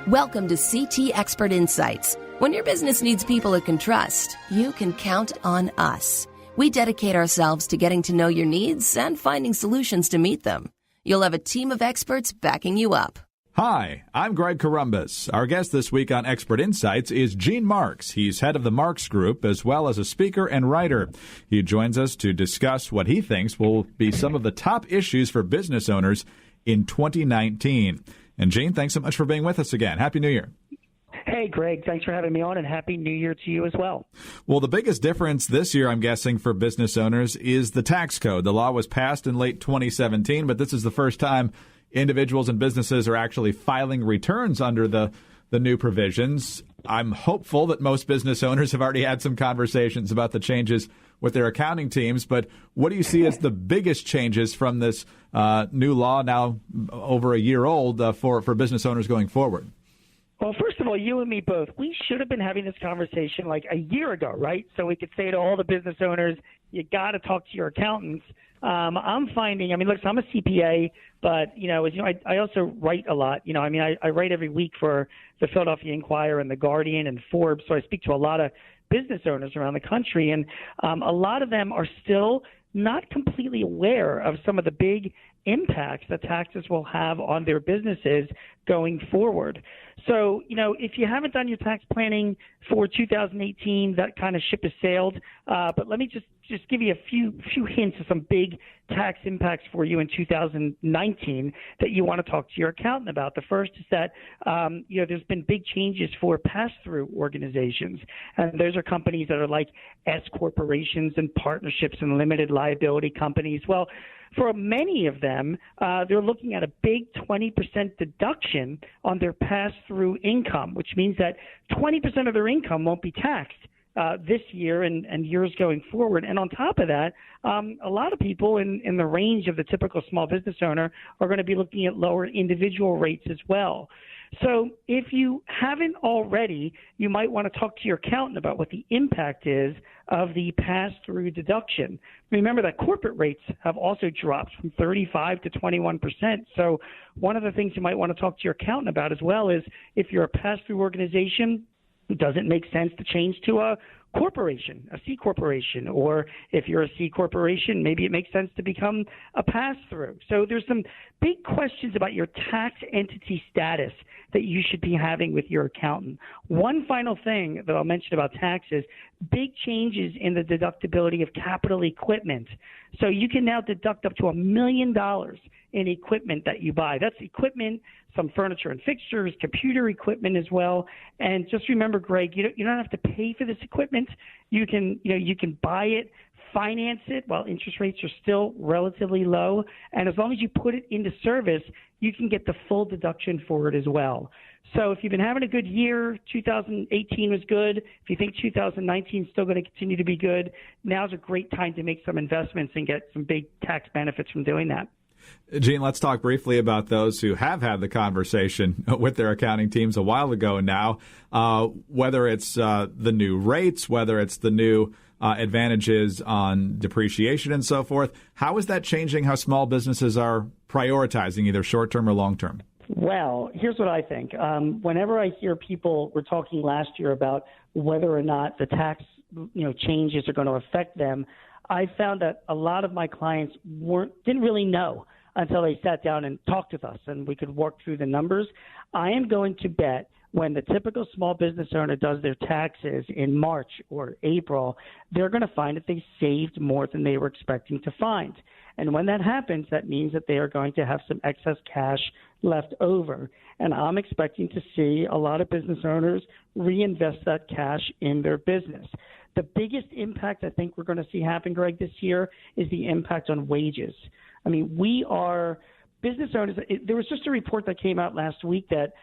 Welcome to CT Expert Insights. When your business needs people it can trust, you can count on us. We dedicate ourselves to getting to know your needs and finding solutions to meet them. You'll have a team of experts backing you up. Hi, I'm Greg Corombos. Our guest this week on Expert Insights is Gene Marks. He's head of the Marks Group as well as a speaker and writer. He joins us to discuss what he thinks will be some of the top issues for business owners in 2019. And Gene, thanks so much for being with us again. Happy New Year. Hey, Greg, thanks for having me on, and Happy New Year to you as well. Well, the biggest difference this year, I'm guessing, for business owners is the tax code. The law was passed in late 2017, but this is the first time individuals and businesses are actually filing returns under the new provisions. I'm hopeful that most business owners have already had some conversations about the changes with their accounting teams, but what do you see as the biggest changes from this new law now over a year old for business owners going forward? Well, first of all, you and me both, we should have been having this conversation like a year ago, right? So we could say to all the business owners, you got to talk to your accountants. I'm finding, look, so I'm a CPA, but, I also write a lot. I write every week for the Philadelphia Inquirer and the Guardian and Forbes, so I speak to a lot of business owners around the country, and a lot of them are still not completely aware of some of the big impacts that taxes will have on their businesses going forward. So, if you haven't done your tax planning for 2018, that kind of ship has sailed. But let me just give you a few hints of some big tax impacts for you in 2019 that you want to talk to your accountant about. The first is that, there's been big changes for pass-through organizations. And those are companies that are like S corporations and partnerships and limited liability companies. Well, for many of them, they're looking at a big 20% deduction on their pass-through income, which means that 20% of their income won't be taxed this year and years going forward. And on top of that, a lot of people in the range of the typical small business owner are going to be looking at lower individual rates as well. So if you haven't already, you might want to talk to your accountant about what the impact is of the pass-through deduction. Remember that corporate rates have also dropped from 35 to 21%. So one of the things you might want to talk to your accountant about as well is if you're a pass-through organization, does it make sense to change to a corporation, a C corporation? Or if you're a C corporation, maybe it makes sense to become a pass-through. So there's some big questions about your tax entity status that you should be having with your accountant. One final thing that I'll mention about taxes, big changes in the deductibility of capital equipment. So you can now deduct up to $1 million in equipment that you buy. That's equipment, some furniture and fixtures, computer equipment as well. And just remember, Greg, you don't have to pay for this equipment. You can buy it, finance it while interest rates are still relatively low. And as long as you put it into service, you can get the full deduction for it as well. So if you've been having a good year, 2018 was good. If you think 2019 is still going to continue to be good, now's a great time to make some investments and get some big tax benefits from doing that. Gene, let's talk briefly about those who have had the conversation with their accounting teams a while ago now, whether it's the new rates, whether it's the new advantages on depreciation and so forth. How is that changing how small businesses are prioritizing either short-term or long-term? Well, here's what I think. Whenever I hear people were talking last year about whether or not the tax changes are going to affect them, I found that a lot of my clients didn't really know until they sat down and talked with us and we could work through the numbers. I am going to bet when the typical small business owner does their taxes in March or April, they're going to find that they saved more than they were expecting to find. And when that happens, that means that they are going to have some excess cash left over. And I'm expecting to see a lot of business owners reinvest that cash in their business. The biggest impact I think we're going to see happen, Greg, this year is the impact on wages. Business owners, there was just a report that came out last week that,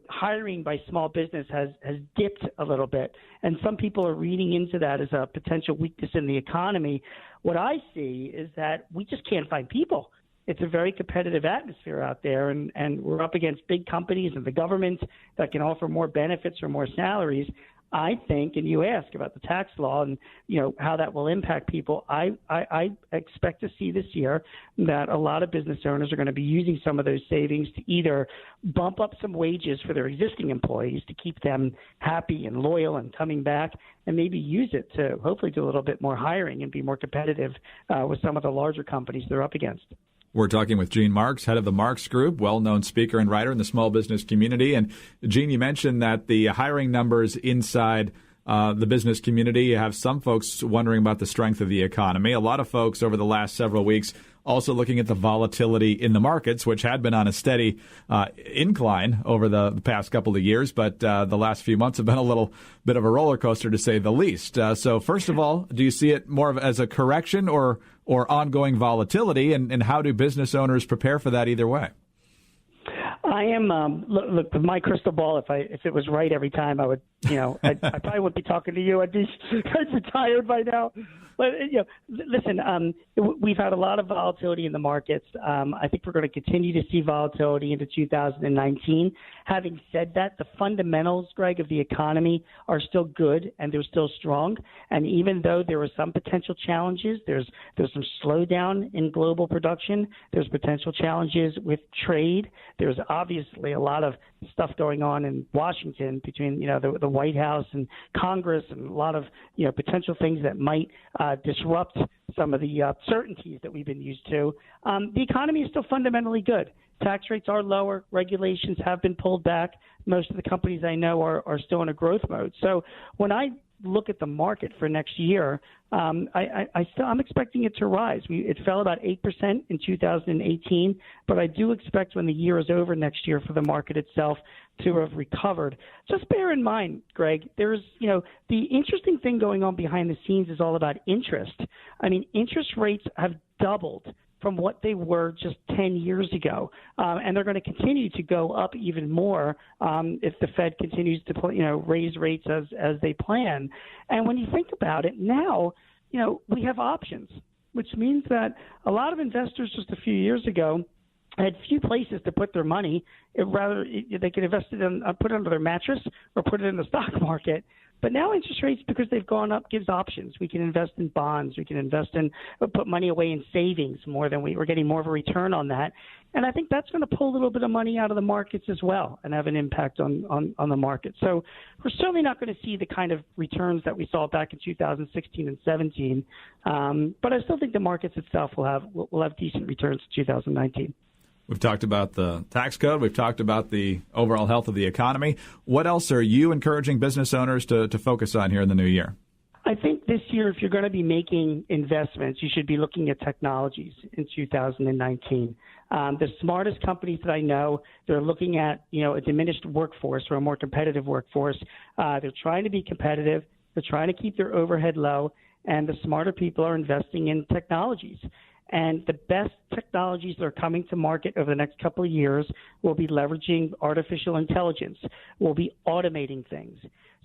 hiring by small business has dipped a little bit. And some people are reading into that as a potential weakness in the economy. What I see is that we just can't find people. It's a very competitive atmosphere out there, and we're up against big companies and the government that can offer more benefits or more salaries. I think, and you ask about the tax law and, how that will impact people, I expect to see this year that a lot of business owners are going to be using some of those savings to either bump up some wages for their existing employees to keep them happy and loyal and coming back, and maybe use it to hopefully do a little bit more hiring and be more competitive with some of the larger companies they're up against. We're talking with Gene Marks, head of the Marks Group, well-known speaker and writer in the small business community. And, Gene, you mentioned that the hiring numbers inside the business community, you have some folks wondering about the strength of the economy. A lot of folks over the last several weeks also looking at the volatility in the markets, which had been on a steady incline over the past couple of years. But the last few months have been a little bit of a roller coaster, to say the least. So first of all, do you see it more of as a correction or ongoing volatility? And how do business owners prepare for that either way? I am look with my crystal ball. If it was right every time, I would, I probably wouldn't be talking to you. I'd retired by now. But listen, we've had a lot of volatility in the markets. I think we're going to continue to see volatility into 2019. Having said that, the fundamentals, Greg, of the economy are still good and they're still strong. And even though there are some potential challenges, there's some slowdown in global production. There's potential challenges with trade. There's obviously a lot of stuff going on in Washington between the White House and Congress, and a lot of potential things that might disrupt some of the certainties that we've been used to. The economy is still fundamentally good. Tax rates are lower. Regulations have been pulled back. Most of the companies I know are still in a growth mode. So when I look at the market for next year, I'm expecting it to rise. It fell about 8% in 2018, but I do expect when the year is over next year for the market itself to have recovered. Just bear in mind, Greg, there's, the interesting thing going on behind the scenes is all about interest. I mean, interest rates have doubled from what they were just 10 years ago. And they're going to continue to go up even more if the Fed continues to raise rates as they plan. And when you think about it now, we have options, which means that a lot of investors just a few years ago had few places to put their money. Rather, they could invest it in, put it under their mattress or put it in the stock market. But now interest rates, because they've gone up, gives options. We can invest in bonds. We can invest in, put money away in savings more than we're getting more of a return on that. And I think that's going to pull a little bit of money out of the markets as well and have an impact on the market. So we're certainly not going to see the kind of returns that we saw back in 2016 and 17. But I still think the markets itself will have decent returns in 2019. We've talked about the tax code. We've talked about the overall health of the economy. What else are you encouraging business owners to focus on here in the new year? I think this year, if you're going to be making investments, you should be looking at technologies in 2019. The smartest companies that I know, they're looking at, a diminished workforce or a more competitive workforce. They're trying to be competitive. They're trying to keep their overhead low. And the smarter people are investing in technologies. And the best technologies that are coming to market over the next couple of years will be leveraging artificial intelligence. We'll be automating things.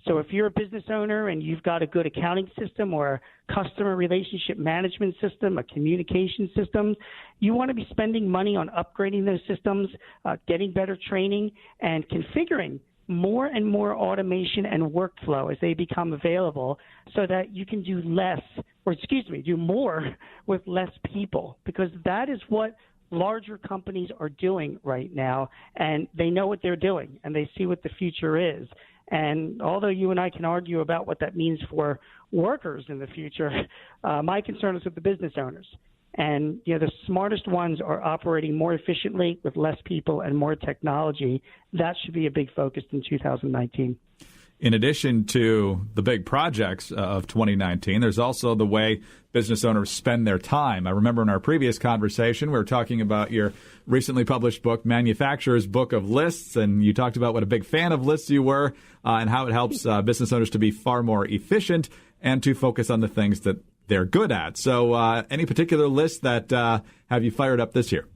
So if you're a business owner and you've got a good accounting system or a customer relationship management system, a communication system, you want to be spending money on upgrading those systems, getting better training, and configuring more and more automation and workflow as they become available so that you can do do more with less people, because that is what larger companies are doing right now, and they know what they're doing and they see what the future is. And although you and I can argue about what that means for workers in the future, my concern is with the business owners. And, the smartest ones are operating more efficiently with less people and more technology. That should be a big focus in 2019. In addition to the big projects of 2019, there's also the way business owners spend their time. I remember in our previous conversation, we were talking about your recently published book, Manufacturer's Book of Lists, and you talked about what a big fan of lists you were and how it helps business owners to be far more efficient and to focus on the things that they're good at. So any particular lists that have you fired up this year?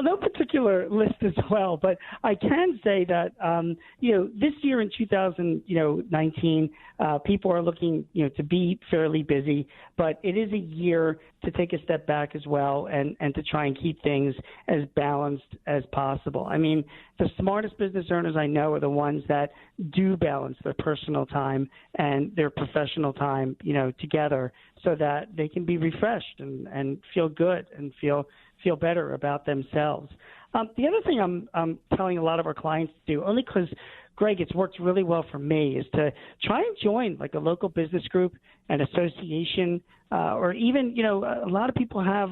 Well, no particular list as well, but I can say that this year in 2019, people are looking to be fairly busy, but it is a year to take a step back as well and to try and keep things as balanced as possible. I mean, the smartest business owners I know are the ones that do balance their personal time and their professional time, together so that they can be refreshed and feel good and feel better about themselves. The other thing I'm telling a lot of our clients to do, only because, Greg, it's worked really well for me, is to try and join like a local business group, an association, or even, a lot of people have,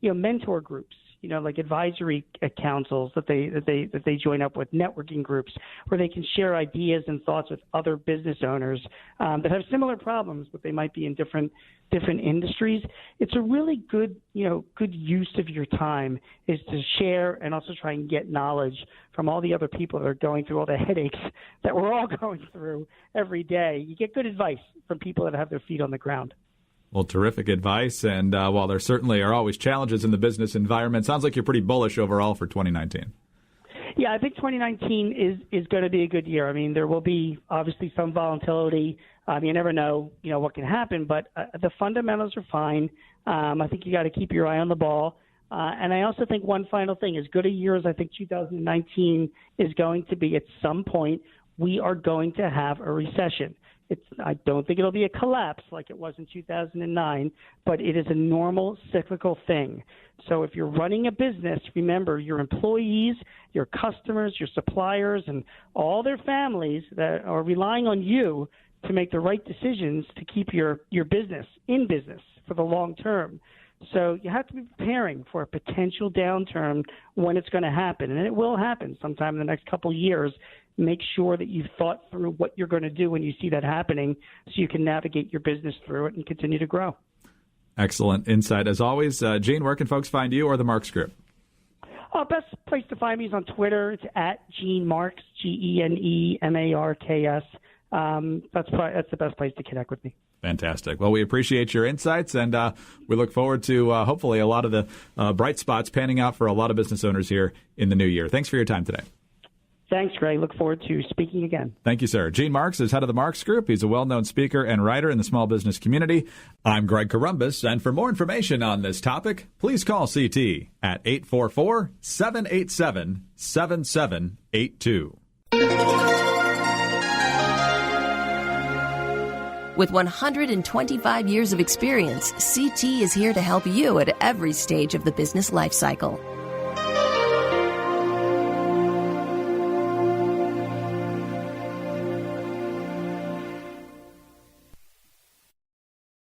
mentor groups, like advisory councils that they join up with, networking groups where they can share ideas and thoughts with other business owners that have similar problems, but they might be in different industries. It's a really good use of your time is to share and also try and get knowledge from all the other people that are going through all the headaches that we're all going through every day. You get good advice from people that have their feet on the ground. Well, terrific advice. And while there certainly are always challenges in the business environment, sounds like you're pretty bullish overall for 2019. Yeah, I think 2019 is going to be a good year. I mean, there will be obviously some volatility. You never know, what can happen, but the fundamentals are fine. I think you got to keep your eye on the ball. And I also think one final thing, as good a year as I think 2019 is going to be, at some point, we are going to have a recession. I don't think it'll be a collapse like it was in 2009, but it is a normal cyclical thing. So if you're running a business, remember your employees, your customers, your suppliers, and all their families that are relying on you to make the right decisions to keep your business in business for the long term. So you have to be preparing for a potential downturn when it's going to happen, and it will happen sometime in the next couple of years. Make sure that you've thought through what you're going to do when you see that happening so you can navigate your business through it and continue to grow. Excellent insight. As always, Gene, where can folks find you or the Marks Group? Best place to find me is on Twitter. It's at Gene Marks, GeneMarks. That's the best place to connect with me. Fantastic. Well, we appreciate your insights, and we look forward to hopefully a lot of the bright spots panning out for a lot of business owners here in the new year. Thanks for your time today. Thanks, Greg. Look forward to speaking again. Thank you, sir. Gene Marks is head of the Marks Group. He's a well-known speaker and writer in the small business community. I'm Greg Corombos, and for more information on this topic, please call CT at 844-787-7782. With 125 years of experience, CT is here to help you at every stage of the business life cycle.